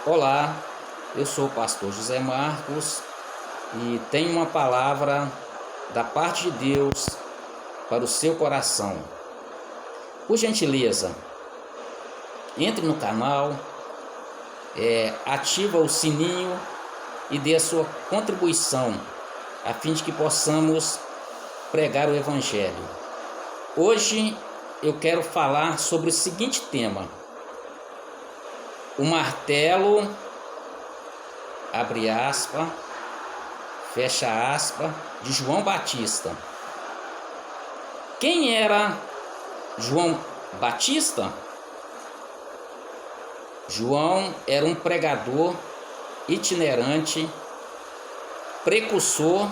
Olá, eu sou o pastor José Marcos e tenho uma palavra da parte de Deus para o seu coração. Por gentileza, entre no canal, ativa o sininho e dê a sua contribuição a fim de que possamos pregar o Evangelho. Hoje eu quero falar sobre o seguinte tema: o martelo, abre aspas, fecha aspas, de João Batista. Quem era João Batista? João era um pregador itinerante, precursor,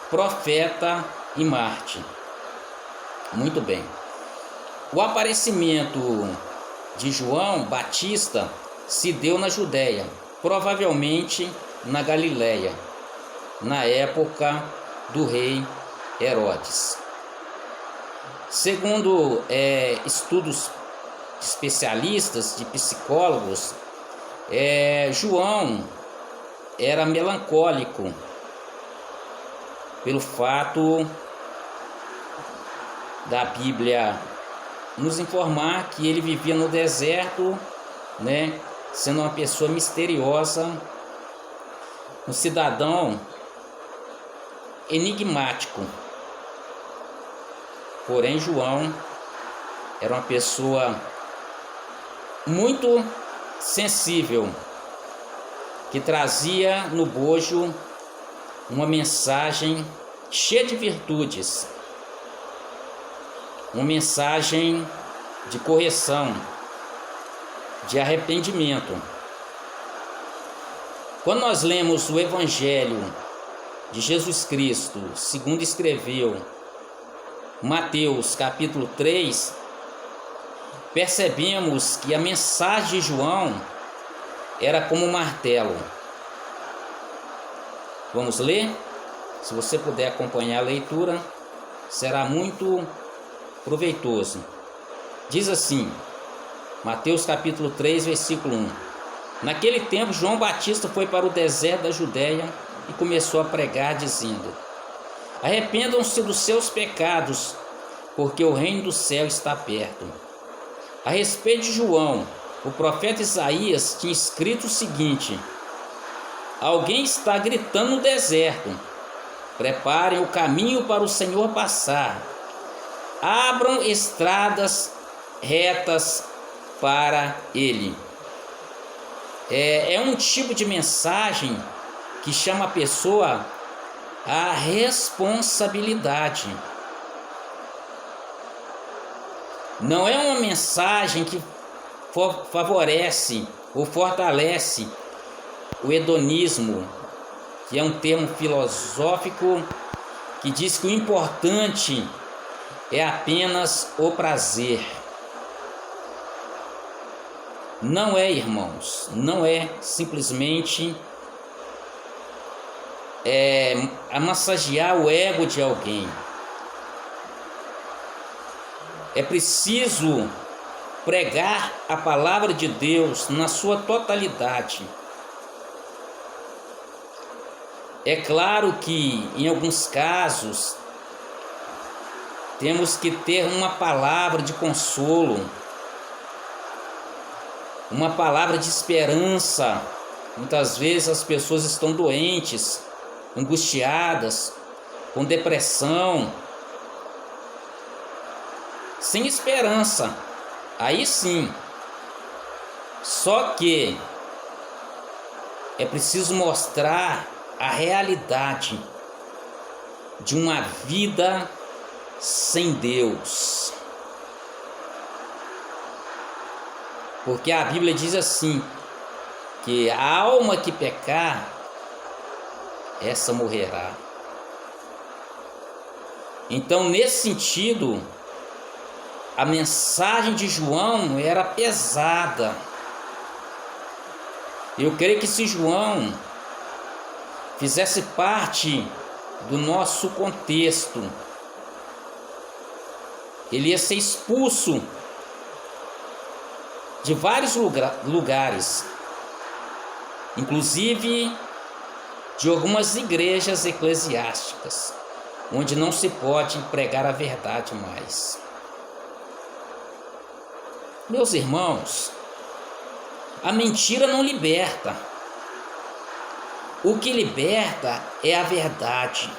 profeta e mártir. Muito bem. O aparecimento de João Batista se deu na Judéia, provavelmente na Galileia, na época do rei Herodes. Segundo estudos especialistas de psicólogos, João era melancólico pelo fato da Bíblia nos informar que ele vivia no deserto, sendo uma pessoa misteriosa, um cidadão enigmático. Porém, João era uma pessoa muito sensível, que trazia no bojo uma mensagem cheia de virtudes, uma mensagem de correção, de arrependimento. Quando nós lemos o Evangelho de Jesus Cristo, segundo escreveu Mateus capítulo 3, percebemos que a mensagem de João era como um martelo. Vamos ler? Se você puder acompanhar a leitura, será muito proveitoso. Diz assim, Mateus capítulo 3, versículo 1. Naquele tempo, João Batista foi para o deserto da Judéia e começou a pregar, dizendo: arrependam-se dos seus pecados, porque o reino do céu está perto. A respeito de João, o profeta Isaías tinha escrito o seguinte: alguém está gritando no deserto, preparem o caminho para o Senhor passar, abram estradas retas para ele. É um tipo de mensagem que chama a pessoa à responsabilidade. Não é uma mensagem que favorece ou fortalece o hedonismo, que é um termo filosófico que diz que o importante é apenas o prazer. Não é, irmãos, não é simplesmente massagear o ego de alguém. É preciso pregar a palavra de Deus na sua totalidade. É claro que em alguns casos temos que ter uma palavra de consolo, uma palavra de esperança. Muitas vezes as pessoas estão doentes, angustiadas, com depressão, sem esperança. Aí sim. Só que é preciso mostrar a realidade de uma vida sem Deus. Porque a Bíblia diz assim, que a alma que pecar, essa morrerá. Então, nesse sentido, a mensagem de João era pesada. Eu creio que se João fizesse parte do nosso contexto, ele ia ser expulso de vários lugares. inclusive de algumas igrejas eclesiásticas, onde não se pode pregar a verdade mais. Meus irmãos, a mentira não liberta. O que liberta é a verdade.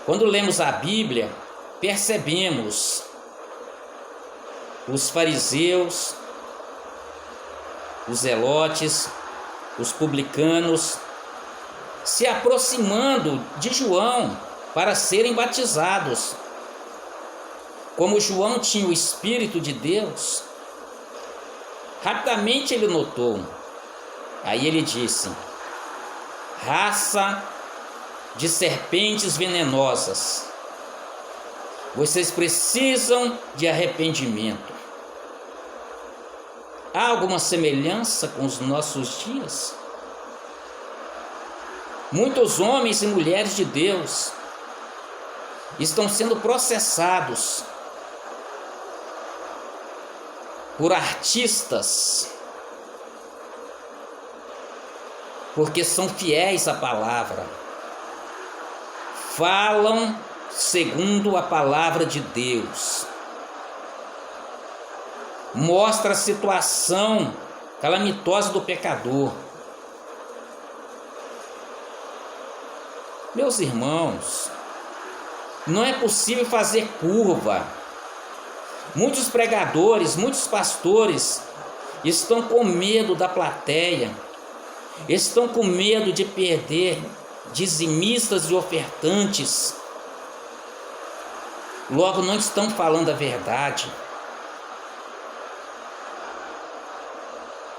Quando lemos a Bíblia, percebemos os fariseus, os zelotes, os publicanos se aproximando de João para serem batizados. Como João tinha o Espírito de Deus, rapidamente ele notou. Aí ele disse: raça de serpentes venenosas, vocês precisam de arrependimento. Há alguma semelhança com os nossos dias? Muitos homens e mulheres de Deus estão sendo processados por artistas, porque são fiéis à palavra, falam segundo a palavra de Deus, mostra a situação calamitosa do pecador. Meus irmãos, não é possível fazer curva. Muitos pregadores, muitos pastores estão com medo da plateia, estão com medo de perder dizimistas e ofertantes. Logo, não estão falando a verdade.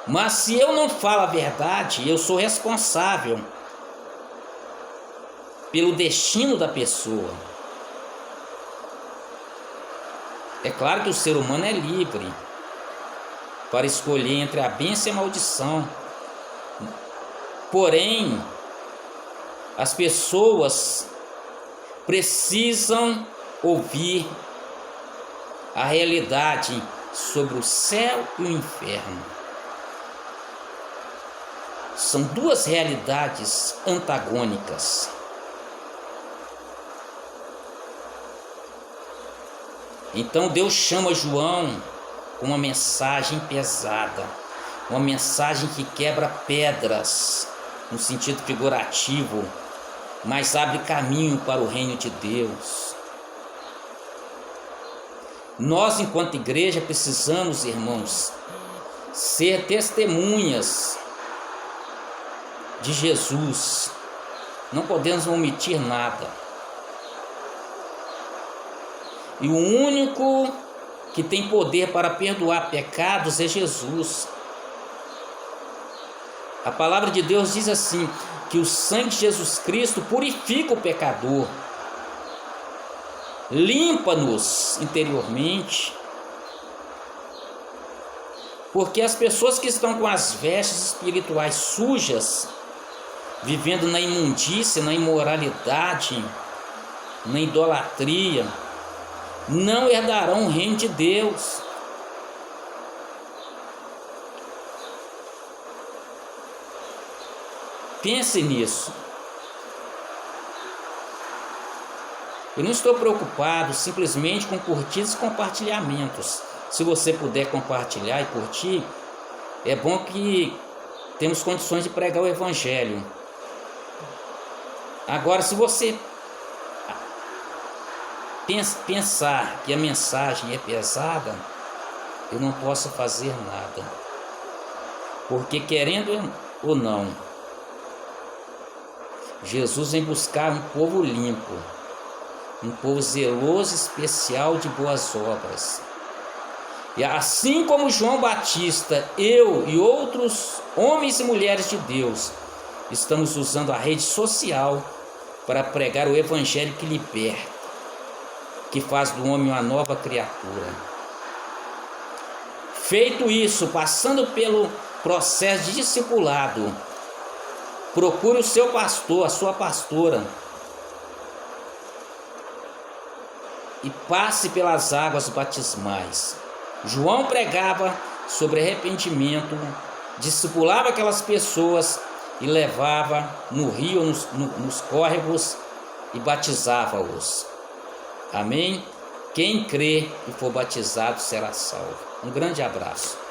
Mas se eu não falo a verdade, eu sou responsável pelo destino da pessoa. É claro que o ser humano é livre para escolher entre a bênção e a maldição. Porém, as pessoas precisam ouvir a realidade sobre o céu e o inferno. São duas realidades antagônicas. Então Deus chama João com uma mensagem pesada, uma mensagem que quebra pedras, no sentido figurativo, mas abre caminho para o reino de Deus. Nós, enquanto igreja, precisamos, irmãos, ser testemunhas de Jesus. Não podemos omitir nada. E o único que tem poder para perdoar pecados é Jesus. A palavra de Deus diz assim, que o sangue de Jesus Cristo purifica o pecador, limpa-nos interiormente. Porque as pessoas que estão com as vestes espirituais sujas, vivendo na imundícia, na imoralidade, na idolatria, não herdarão o reino de Deus. Pense nisso. Eu não estou preocupado simplesmente com curtidas e compartilhamentos. Se você puder compartilhar e curtir, é bom que temos condições de pregar o Evangelho. Agora, se você pensar que a mensagem é pesada, eu não posso fazer nada. Porque, querendo ou não, Jesus vem buscar um povo limpo, um povo zeloso, especial de boas obras. E assim como João Batista, eu e outros homens e mulheres de Deus estamos usando a rede social para pregar o Evangelho que liberta, que faz do homem uma nova criatura. Feito isso, passando pelo processo de discipulado, procure o seu pastor, a sua pastora, e passe pelas águas batismais. João pregava sobre arrependimento, discipulava aquelas pessoas e levava no rio, nos córregos e batizava-os. Amém? Quem crê e for batizado será salvo. Um grande abraço.